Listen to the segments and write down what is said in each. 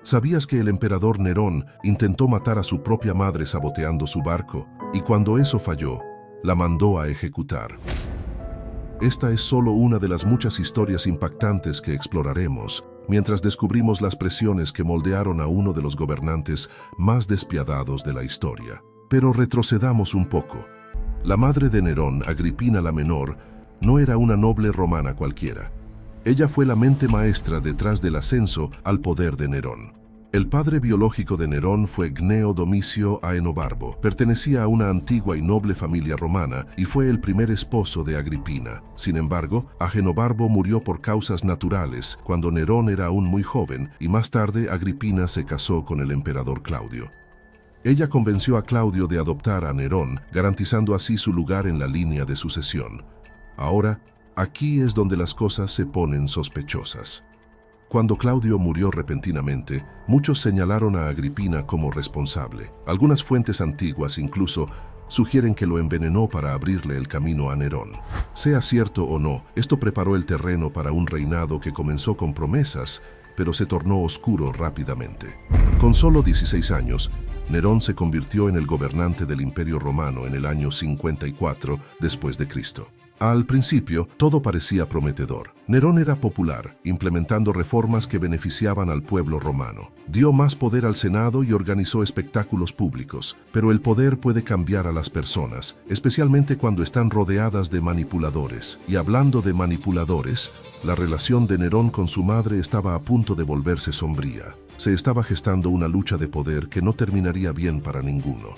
¿Sabías que el emperador Nerón intentó matar a su propia madre saboteando su barco? Y cuando eso falló, la mandó a ejecutar. Esta es solo una de las muchas historias impactantes que exploraremos mientras descubrimos las presiones que moldearon a uno de los gobernantes más despiadados de la historia. Pero retrocedamos un poco. La madre de Nerón, Agripina la Menor, no era una noble romana cualquiera. Ella fue la mente maestra detrás del ascenso al poder de Nerón. El padre biológico de Nerón fue Gneo Domicio Aenobarbo. Pertenecía a una antigua y noble familia romana y fue el primer esposo de Agripina. Sin embargo, Aenobarbo murió por causas naturales cuando Nerón era aún muy joven y más tarde Agripina se casó con el emperador Claudio. Ella convenció a Claudio de adoptar a Nerón, garantizando así su lugar en la línea de sucesión. Ahora, aquí es donde las cosas se ponen sospechosas. Cuando Claudio murió repentinamente, muchos señalaron a Agripina como responsable. Algunas fuentes antiguas incluso sugieren que lo envenenó para abrirle el camino a Nerón. Sea cierto o no, esto preparó el terreno para un reinado que comenzó con promesas, pero se tornó oscuro rápidamente. Con solo 16 años, Nerón se convirtió en el gobernante del Imperio Romano en el año 54 después de Cristo. Al principio, todo parecía prometedor. Nerón era popular, implementando reformas que beneficiaban al pueblo romano. Dio más poder al Senado y organizó espectáculos públicos. Pero el poder puede cambiar a las personas, especialmente cuando están rodeadas de manipuladores. Y hablando de manipuladores, la relación de Nerón con su madre estaba a punto de volverse sombría. Se estaba gestando una lucha de poder que no terminaría bien para ninguno.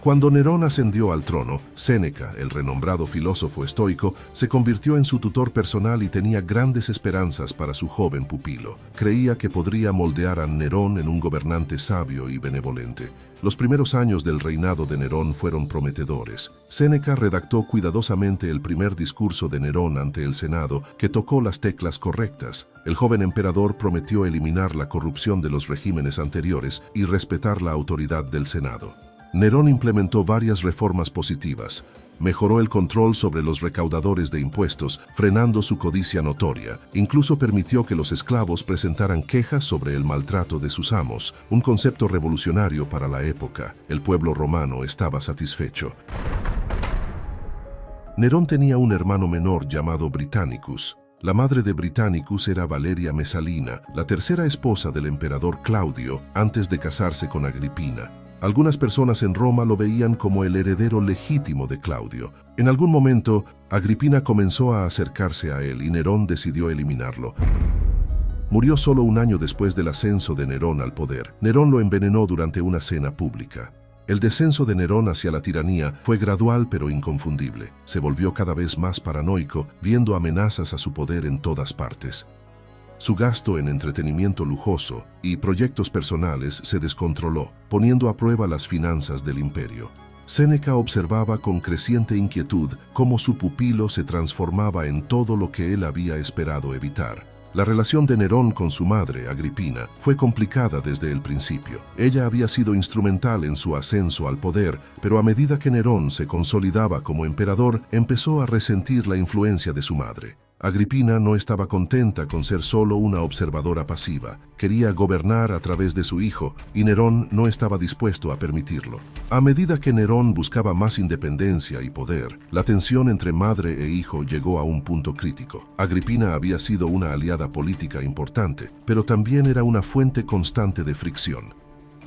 Cuando Nerón ascendió al trono, Séneca, el renombrado filósofo estoico, se convirtió en su tutor personal y tenía grandes esperanzas para su joven pupilo. Creía que podría moldear a Nerón en un gobernante sabio y benevolente. Los primeros años del reinado de Nerón fueron prometedores. Séneca redactó cuidadosamente el primer discurso de Nerón ante el Senado, que tocó las teclas correctas. El joven emperador prometió eliminar la corrupción de los regímenes anteriores y respetar la autoridad del Senado. Nerón implementó varias reformas positivas. Mejoró el control sobre los recaudadores de impuestos, frenando su codicia notoria. Incluso permitió que los esclavos presentaran quejas sobre el maltrato de sus amos, un concepto revolucionario para la época. El pueblo romano estaba satisfecho. Nerón tenía un hermano menor llamado Britannicus. La madre de Britannicus era Valeria Mesalina, la tercera esposa del emperador Claudio, antes de casarse con Agripina. Algunas personas en Roma lo veían como el heredero legítimo de Claudio. En algún momento, Agripina comenzó a acercarse a él y Nerón decidió eliminarlo. Murió solo un año después del ascenso de Nerón al poder. Nerón lo envenenó durante una cena pública. El descenso de Nerón hacia la tiranía fue gradual pero inconfundible. Se volvió cada vez más paranoico, viendo amenazas a su poder en todas partes. Su gasto en entretenimiento lujoso y proyectos personales se descontroló, poniendo a prueba las finanzas del imperio. Séneca observaba con creciente inquietud cómo su pupilo se transformaba en todo lo que él había esperado evitar. La relación de Nerón con su madre, Agripina, fue complicada desde el principio. Ella había sido instrumental en su ascenso al poder, pero a medida que Nerón se consolidaba como emperador, empezó a resentir la influencia de su madre. Agripina no estaba contenta con ser solo una observadora pasiva. Quería gobernar a través de su hijo, y Nerón no estaba dispuesto a permitirlo. A medida que Nerón buscaba más independencia y poder, la tensión entre madre e hijo llegó a un punto crítico. Agripina había sido una aliada política importante, pero también era una fuente constante de fricción.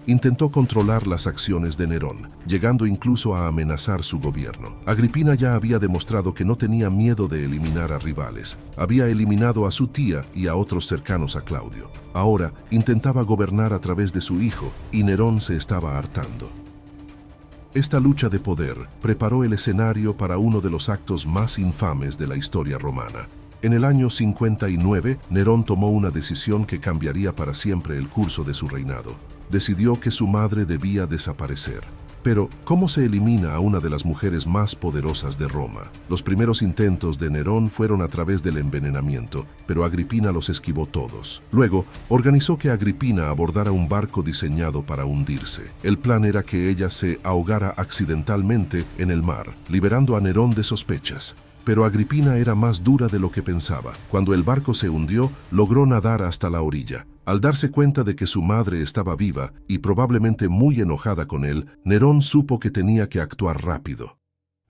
Intentó controlar las acciones de Nerón, llegando incluso a amenazar su gobierno. Agripina ya había demostrado que no tenía miedo de eliminar a rivales. Había eliminado a su tía y a otros cercanos a Claudio. Ahora intentaba gobernar a través de su hijo, y Nerón se estaba hartando. Esta lucha de poder preparó el escenario para uno de los actos más infames de la historia romana. En el año 59, Nerón tomó una decisión que cambiaría para siempre el curso de su reinado. Decidió que su madre debía desaparecer. Pero, ¿cómo se elimina a una de las mujeres más poderosas de Roma? Los primeros intentos de Nerón fueron a través del envenenamiento, pero Agripina los esquivó todos. Luego, organizó que Agripina abordara un barco diseñado para hundirse. El plan era que ella se ahogara accidentalmente en el mar, liberando a Nerón de sospechas. Pero Agripina era más dura de lo que pensaba. Cuando el barco se hundió, logró nadar hasta la orilla. Al darse cuenta de que su madre estaba viva y probablemente muy enojada con él, Nerón supo que tenía que actuar rápido.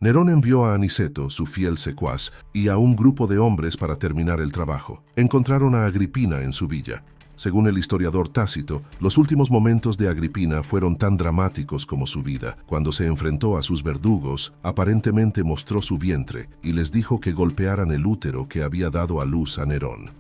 Nerón envió a Aniceto, su fiel secuaz, y a un grupo de hombres para terminar el trabajo. Encontraron a Agripina en su villa. Según el historiador Tácito, los últimos momentos de Agripina fueron tan dramáticos como su vida. Cuando se enfrentó a sus verdugos, aparentemente mostró su vientre y les dijo que golpearan el útero que había dado a luz a Nerón.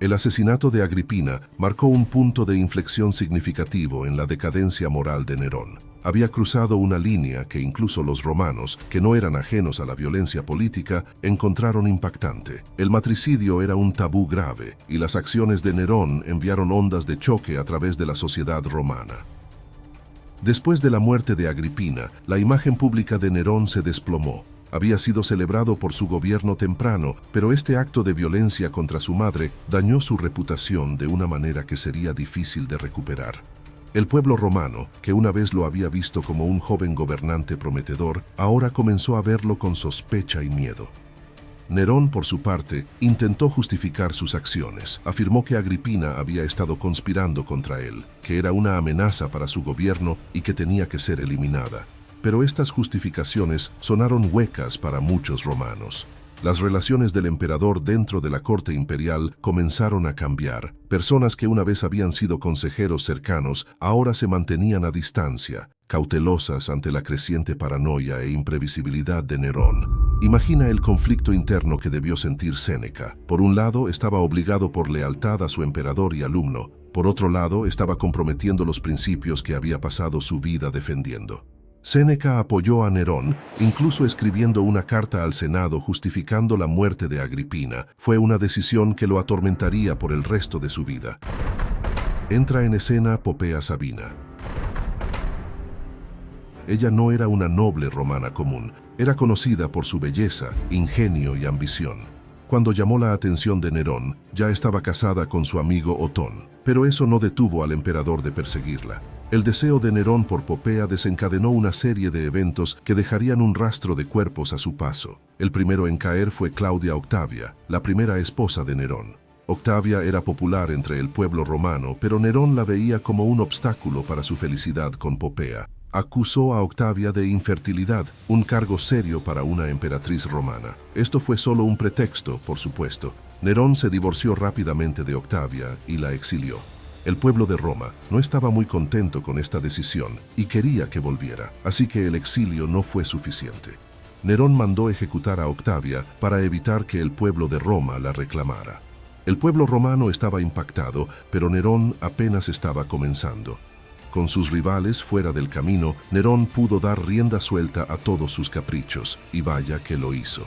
El asesinato de Agripina marcó un punto de inflexión significativo en la decadencia moral de Nerón. Había cruzado una línea que incluso los romanos, que no eran ajenos a la violencia política, encontraron impactante. El matricidio era un tabú grave, y las acciones de Nerón enviaron ondas de choque a través de la sociedad romana. Después de la muerte de Agripina, la imagen pública de Nerón se desplomó. Había sido celebrado por su gobierno temprano, pero este acto de violencia contra su madre dañó su reputación de una manera que sería difícil de recuperar. El pueblo romano, que una vez lo había visto como un joven gobernante prometedor, ahora comenzó a verlo con sospecha y miedo. Nerón, por su parte, intentó justificar sus acciones. Afirmó que Agripina había estado conspirando contra él, que era una amenaza para su gobierno y que tenía que ser eliminada. Pero estas justificaciones sonaron huecas para muchos romanos. Las relaciones del emperador dentro de la corte imperial comenzaron a cambiar. Personas que una vez habían sido consejeros cercanos ahora se mantenían a distancia, cautelosas ante la creciente paranoia e imprevisibilidad de Nerón. Imagina el conflicto interno que debió sentir Séneca. Por un lado, estaba obligado por lealtad a su emperador y alumno. Por otro lado, estaba comprometiendo los principios que había pasado su vida defendiendo. Séneca apoyó a Nerón, incluso escribiendo una carta al Senado justificando la muerte de Agripina. Fue una decisión que lo atormentaría por el resto de su vida. Entra en escena Popea Sabina. Ella no era una noble romana común, era conocida por su belleza, ingenio y ambición. Cuando llamó la atención de Nerón, ya estaba casada con su amigo Otón, pero eso no detuvo al emperador de perseguirla. El deseo de Nerón por Popea desencadenó una serie de eventos que dejarían un rastro de cuerpos a su paso. El primero en caer fue Claudia Octavia, la primera esposa de Nerón. Octavia era popular entre el pueblo romano, pero Nerón la veía como un obstáculo para su felicidad con Popea. Acusó a Octavia de infertilidad, un cargo serio para una emperatriz romana. Esto fue solo un pretexto, por supuesto. Nerón se divorció rápidamente de Octavia y la exilió. El pueblo de Roma no estaba muy contento con esta decisión y quería que volviera, así que el exilio no fue suficiente. Nerón mandó ejecutar a Octavia para evitar que el pueblo de Roma la reclamara. El pueblo romano estaba impactado, pero Nerón apenas estaba comenzando. Con sus rivales fuera del camino, Nerón pudo dar rienda suelta a todos sus caprichos, y vaya que lo hizo.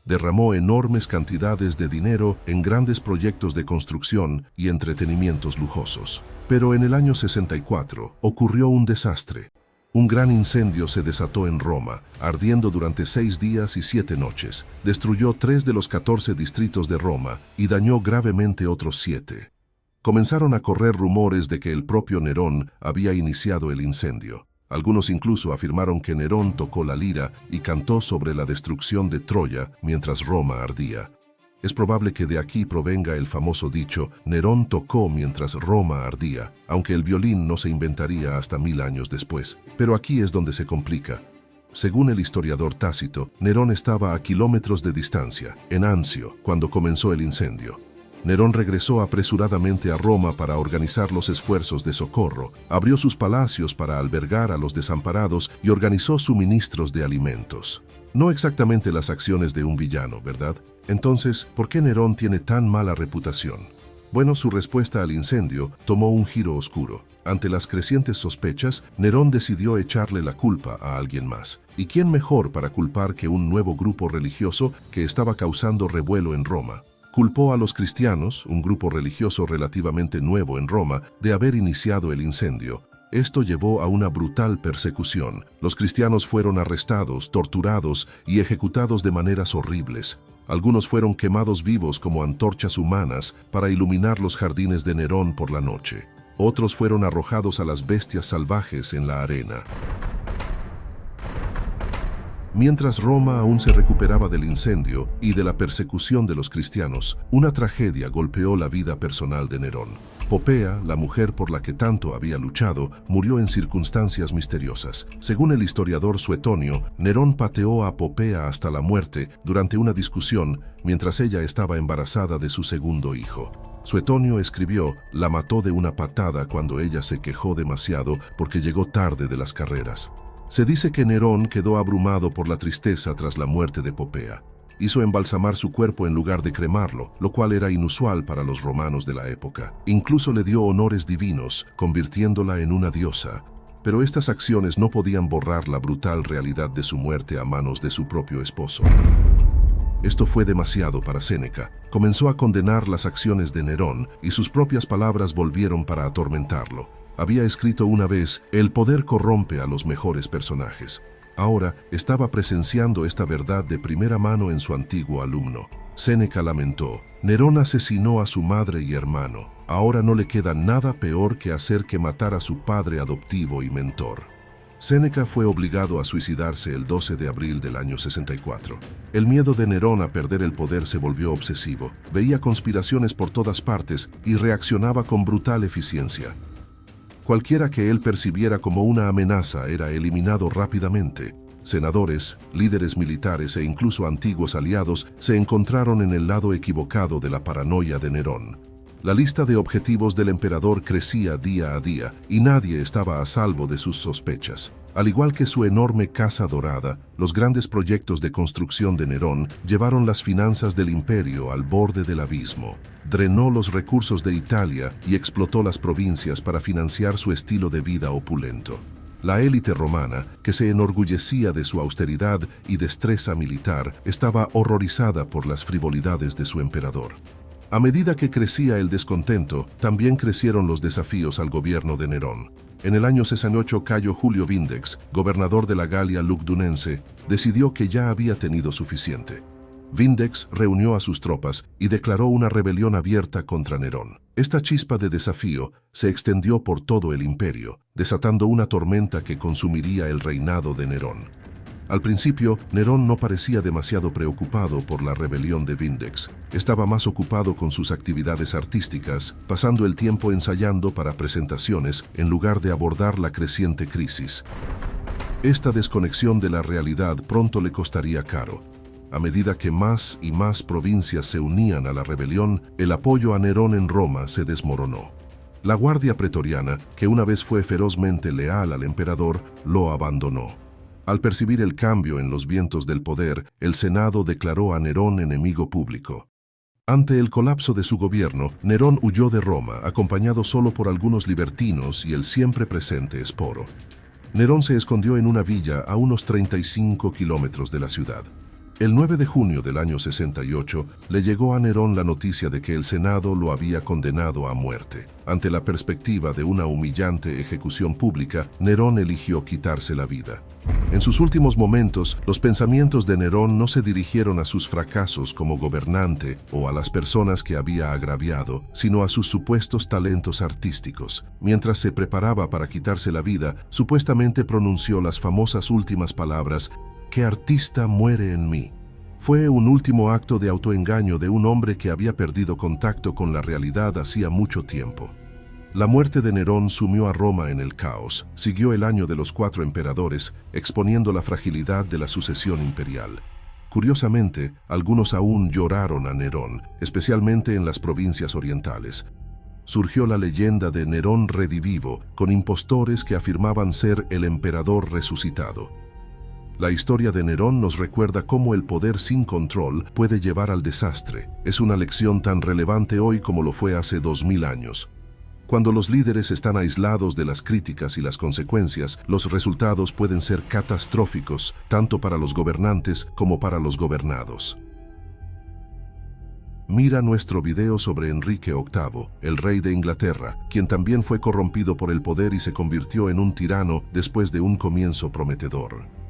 Derramó enormes cantidades de dinero en grandes proyectos de construcción y entretenimientos lujosos. Pero en el año 64 ocurrió un desastre. Un gran incendio se desató en Roma, ardiendo durante 6 días y 7 noches. Destruyó 3 de los 14 distritos de Roma y dañó gravemente otros 7. Comenzaron a correr rumores de que el propio Nerón había iniciado el incendio. Algunos incluso afirmaron que Nerón tocó la lira y cantó sobre la destrucción de Troya mientras Roma ardía. Es probable que de aquí provenga el famoso dicho, Nerón tocó mientras Roma ardía, aunque el violín no se inventaría hasta 1000 años después. Pero aquí es donde se complica. Según el historiador Tácito, Nerón estaba a kilómetros de distancia, en Anzio, cuando comenzó el incendio. Nerón regresó apresuradamente a Roma para organizar los esfuerzos de socorro, abrió sus palacios para albergar a los desamparados y organizó suministros de alimentos. No exactamente las acciones de un villano, ¿verdad? Entonces, ¿por qué Nerón tiene tan mala reputación? Bueno, su respuesta al incendio tomó un giro oscuro. Ante las crecientes sospechas, Nerón decidió echarle la culpa a alguien más. ¿Y quién mejor para culpar que un nuevo grupo religioso que estaba causando revuelo en Roma? Culpó a los cristianos, un grupo religioso relativamente nuevo en Roma, de haber iniciado el incendio. Esto llevó a una brutal persecución. Los cristianos fueron arrestados, torturados y ejecutados de maneras horribles. Algunos fueron quemados vivos como antorchas humanas para iluminar los jardines de Nerón por la noche. Otros fueron arrojados a las bestias salvajes en la arena. Mientras Roma aún se recuperaba del incendio y de la persecución de los cristianos, una tragedia golpeó la vida personal de Nerón. Popea, la mujer por la que tanto había luchado, murió en circunstancias misteriosas. Según el historiador Suetonio, Nerón pateó a Popea hasta la muerte durante una discusión mientras ella estaba embarazada de su segundo hijo. Suetonio escribió: la mató de una patada cuando ella se quejó demasiado porque llegó tarde de las carreras. Se dice que Nerón quedó abrumado por la tristeza tras la muerte de Popea. Hizo embalsamar su cuerpo en lugar de cremarlo, lo cual era inusual para los romanos de la época. Incluso le dio honores divinos, convirtiéndola en una diosa. Pero estas acciones no podían borrar la brutal realidad de su muerte a manos de su propio esposo. Esto fue demasiado para Séneca. Comenzó a condenar las acciones de Nerón y sus propias palabras volvieron para atormentarlo. Había escrito una vez: el poder corrompe a los mejores personajes. Ahora estaba presenciando esta verdad de primera mano en su antiguo alumno. Séneca lamentó: Nerón asesinó a su madre y hermano. Ahora no le queda nada peor que hacer que matar a su padre adoptivo y mentor. Séneca fue obligado a suicidarse el 12 de abril del año 64. El miedo de Nerón a perder el poder se volvió obsesivo. Veía conspiraciones por todas partes y reaccionaba con brutal eficiencia. Cualquiera que él percibiera como una amenaza era eliminado rápidamente. Senadores, líderes militares e incluso antiguos aliados se encontraron en el lado equivocado de la paranoia de Nerón. La lista de objetivos del emperador crecía día a día y nadie estaba a salvo de sus sospechas. Al igual que su enorme casa dorada, los grandes proyectos de construcción de Nerón llevaron las finanzas del imperio al borde del abismo. Drenó los recursos de Italia y explotó las provincias para financiar su estilo de vida opulento. La élite romana, que se enorgullecía de su austeridad y destreza militar, estaba horrorizada por las frivolidades de su emperador. A medida que crecía el descontento, también crecieron los desafíos al gobierno de Nerón. En el año 68, Cayo Julio Vindex, gobernador de la Galia Lugdunense, decidió que ya había tenido suficiente. Vindex reunió a sus tropas y declaró una rebelión abierta contra Nerón. Esta chispa de desafío se extendió por todo el imperio, desatando una tormenta que consumiría el reinado de Nerón. Al principio, Nerón no parecía demasiado preocupado por la rebelión de Vindex. Estaba más ocupado con sus actividades artísticas, pasando el tiempo ensayando para presentaciones en lugar de abordar la creciente crisis. Esta desconexión de la realidad pronto le costaría caro. A medida que más y más provincias se unían a la rebelión, el apoyo a Nerón en Roma se desmoronó. La guardia pretoriana, que una vez fue ferozmente leal al emperador, lo abandonó. Al percibir el cambio en los vientos del poder, el Senado declaró a Nerón enemigo público. Ante el colapso de su gobierno, Nerón huyó de Roma, acompañado solo por algunos libertinos y el siempre presente Esporo. Nerón se escondió en una villa a unos 35 kilómetros de la ciudad. El 9 de junio del año 68 le llegó a Nerón la noticia de que el Senado lo había condenado a muerte. Ante la perspectiva de una humillante ejecución pública, Nerón eligió quitarse la vida. En sus últimos momentos, los pensamientos de Nerón no se dirigieron a sus fracasos como gobernante o a las personas que había agraviado, sino a sus supuestos talentos artísticos. Mientras se preparaba para quitarse la vida, supuestamente pronunció las famosas últimas palabras: «¿Qué artista muere en mí?». Fue un último acto de autoengaño de un hombre que había perdido contacto con la realidad hacía mucho tiempo. La muerte de Nerón sumió a Roma en el caos. Siguió el año de los 4 emperadores, exponiendo la fragilidad de la sucesión imperial. Curiosamente, algunos aún lloraron a Nerón, especialmente en las provincias orientales. Surgió la leyenda de Nerón redivivo, con impostores que afirmaban ser el emperador resucitado. La historia de Nerón nos recuerda cómo el poder sin control puede llevar al desastre. Es una lección tan relevante hoy como lo fue hace 2000 años. Cuando los líderes están aislados de las críticas y las consecuencias, los resultados pueden ser catastróficos, tanto para los gobernantes como para los gobernados. Mira nuestro video sobre Enrique VIII, el rey de Inglaterra, quien también fue corrompido por el poder y se convirtió en un tirano después de un comienzo prometedor.